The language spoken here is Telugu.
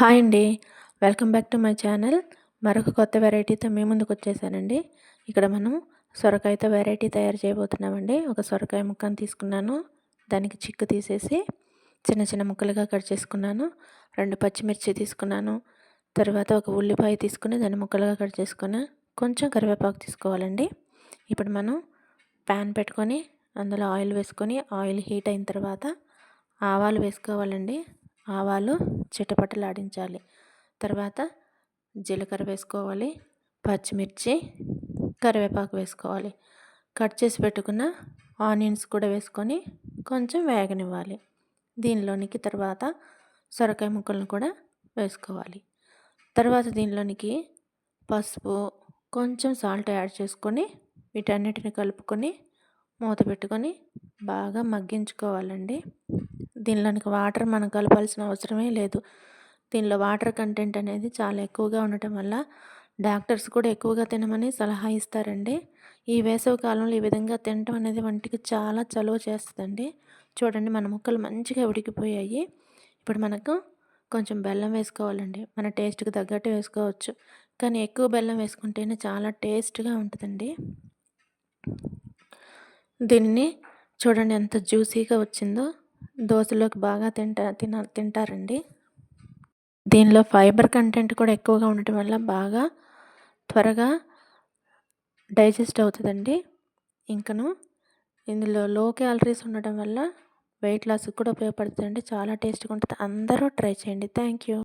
హాయ్ అండి. Welcome back to my channel. మరొక కొత్త వెరైటీతో మీ ముందుకు వచ్చేసానండి. ఇక్కడ మనం సొరకాయతో వెరైటీ తయారు చేయబోతున్నామండి. ఒక సొరకాయ ముక్కను తీసుకున్నాను. దానికి చిక్కు తీసేసి చిన్న చిన్న ముక్కలుగా కట్ చేసుకున్నాను. 2 పచ్చిమిర్చి తీసుకున్నాను. తర్వాత ఒక ఉల్లిపాయ తీసుకుని దాన్ని ముక్కలుగా కట్ చేసుకున్నా. కొంచెం కరివేపాకు తీసుకోవాలండి. ఇప్పుడు మనం ప్యాన్ పెట్టుకొని అందులో ఆయిల్ వేసుకొని ఆయిల్ హీట్ అయిన తర్వాత ఆవాలు వేసుకోవాలండి. ఆవాలు చిటపటలాడించాలి. తర్వాత జీలకర్ర వేసుకోవాలి, పచ్చిమిర్చి, కరివేపాకు వేసుకోవాలి. కట్ చేసి పెట్టుకున్న ఆనియన్స్ కూడా వేసుకొని కొంచెం వేగనివ్వాలి. దీనిలోనికి తర్వాత సొరకాయ ముక్కలను కూడా వేసుకోవాలి. తర్వాత దీనిలోనికి పసుపు, కొంచెం సాల్ట్ యాడ్ చేసుకొని వీటన్నిటిని కలుపుకొని మూత పెట్టుకొని బాగా మగ్గించుకోవాలండి. దీనిలోనికి వాటర్ మనం కలపాల్సిన అవసరమే లేదు. దీనిలో వాటర్ కంటెంట్ అనేది చాలా ఎక్కువగా ఉండటం వల్ల డాక్టర్స్ కూడా ఎక్కువగా తినమని సలహా ఇస్తారండి. ఈ వేసవి కాలంలో ఈ విధంగా తినటం అనేది వంటికి చాలా చలువ చేస్తుందండి. చూడండి, మన ముక్కలు మంచిగా ఉడికిపోయాయి. ఇప్పుడు మనకు కొంచెం బెల్లం వేసుకోవాలండి. మన టేస్ట్కి తగ్గట్టు వేసుకోవచ్చు, కానీ ఎక్కువ బెల్లం వేసుకుంటేనే చాలా టేస్ట్గా ఉంటుందండి. దీనిని చూడండి ఎంత జ్యూసీగా వచ్చిందో. దోశలోకి బాగా తింటారండి. దీనిలో ఫైబర్ కంటెంట్ కూడా ఎక్కువగా ఉండటం వల్ల బాగా త్వరగా డైజెస్ట్ అవుతుందండి. ఇంకను ఇందులో లో క్యాలరీస్ ఉండటం వల్ల వెయిట్ లాస్కి కూడా ఉపయోగపడుతుందండి. చాలా టేస్ట్గా ఉంటుంది. అందరూ ట్రై చేయండి. Thank you.